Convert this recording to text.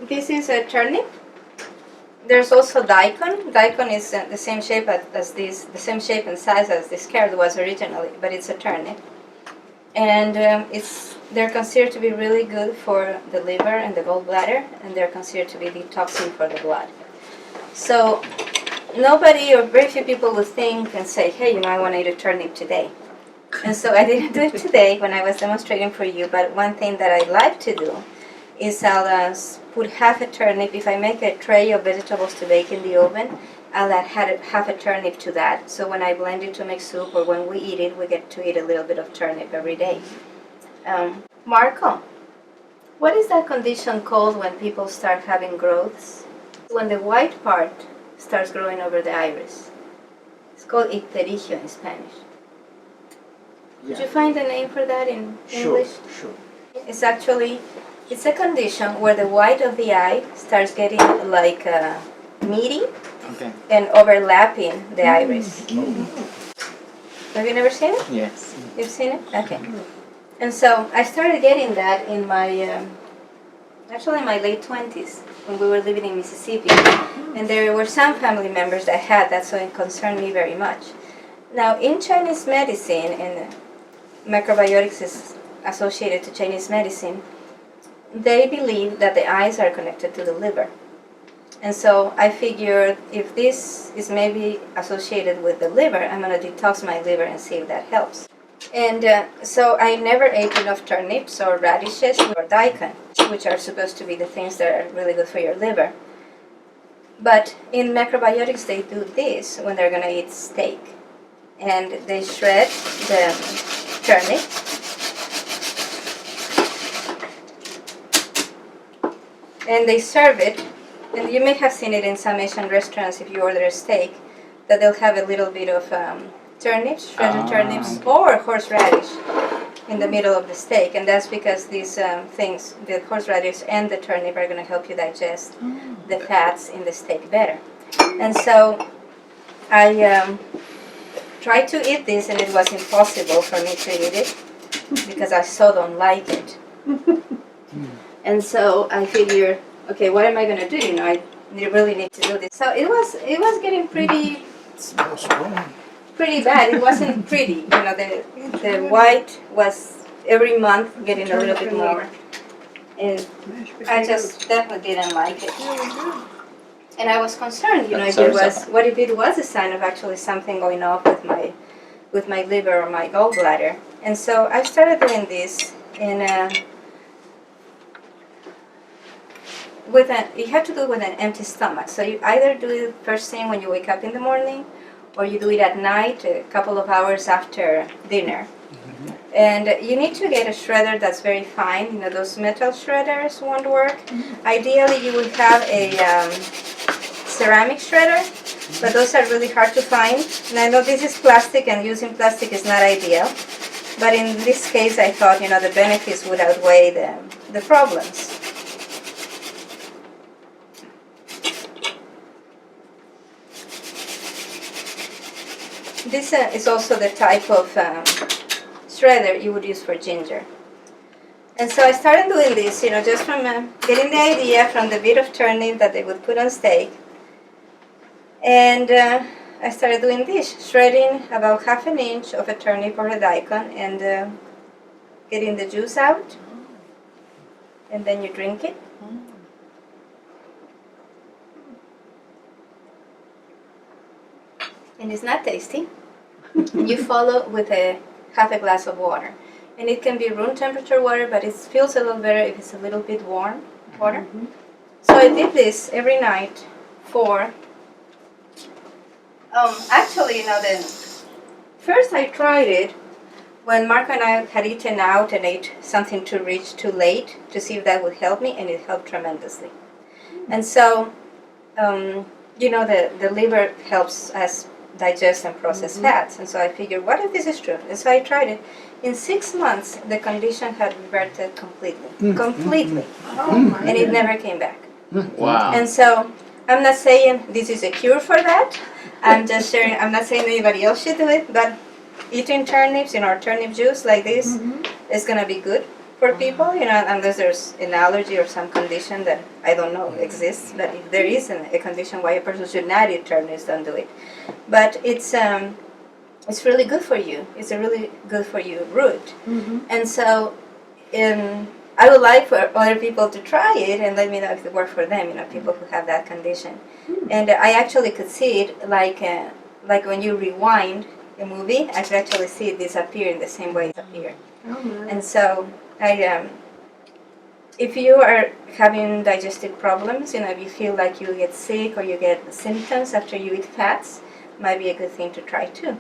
This is a turnip. There's also daikon. Daikon is the same shape as this, the same shape and size as this carrot was originally, but it's a turnip. And they're considered to be really good for the liver and the gallbladder, and they're considered to be detoxing for the blood. So nobody or very few people would think and say, hey, I want to eat a turnip today. And so I didn't do it today when I was demonstrating for you, but one thing that I like to do is I'll put half a turnip. If I make a tray of vegetables to bake in the oven, I'll add half a turnip to that. So when I blend it to make soup or when we eat it, we get to eat a little bit of turnip every day. Marco, what is that condition called when people start having growths? When the white part starts growing over the iris. It's called Pterygium in Spanish. Did you find a name for that in English? Sure. It's a condition where the white of the eye starts getting like meaty and overlapping the iris. Have you never seen it? Yes. You've seen it? Okay. And so I started getting that in my, actually in my late 20s when we were living in Mississippi. And there were some family members that had that, so it concerned me very much. Now in Chinese medicine, and microbiotics is associated to Chinese medicine, they believe that the eyes are connected to the liver. And so I figured if this is maybe associated with the liver, I'm going to detox my liver and see if that helps. And so I never ate enough turnips or radishes or daikon, which are supposed to be the things that are really good for your liver. But in macrobiotics, they do this when they're going to eat steak. And they shred the turnip. And they serve it. And you may have seen it in some Asian restaurants if you order a steak, that they'll have a little bit of turnips, shredded turnips, or horseradish in the middle of the steak. And that's because these things, the horseradish and the turnip, are going to help you digest the fats in the steak better. And so I tried to eat this, and it was impossible for me to eat it because I so don't like it. And so I figured, okay, what am I going to do? I really need to do this. So it was getting pretty bad. It wasn't pretty. The white was every month getting a little bit more, and I just definitely didn't like it. And I was concerned, what if it was a sign of actually something going off with my liver or my gallbladder. And so I started doing this you have to do it with an empty stomach. So you either do it first thing when you wake up in the morning, or you do it at night, a couple of hours after dinner. Mm-hmm. And you need to get a shredder that's very fine. Those metal shredders won't work. Mm-hmm. Ideally, you would have a ceramic shredder, but those are really hard to find. And I know this is plastic, and using plastic is not ideal. But in this case, I thought, the benefits would outweigh the problems. This is also the type of shredder you would use for ginger. And so I started doing this, just from getting the idea from the bit of turnip that they would put on steak. And I started doing this, shredding about 1/2 inch of a turnip or a daikon and getting the juice out. And then you drink it. And it's not tasty. You follow with 1/2 glass of water. And it can be room temperature water, but it feels a little better if it's a little bit warm water. Mm-hmm. So I did this every night for, actually, first I tried it when Mark and I had eaten out and ate something too rich too late to see if that would help me, and it helped tremendously. And so, the liver helps us digest and process fats. And so I figured, what if this is true? And so I tried it. In 6 months, the condition had reverted completely. Completely. And it never came back. Wow. And so I'm not saying this is a cure for that. I'm just sharing. I'm not saying anybody else should do it, but eating turnips, turnip juice like this is going to be good. for people, unless there's an allergy or some condition that I don't know exists. But if there is a condition why a person should not eat turnips, don't do it. But it's really good for you. It's a really good for you root. And so I would like for other people to try it and let me know if it works for them, people who have that condition. And I actually could see it like when you rewind a movie, I could actually see it disappear in the same way it appeared. Oh, nice. And so if you are having digestive problems, if you feel like you get sick or you get symptoms after you eat fats, might be a good thing to try too.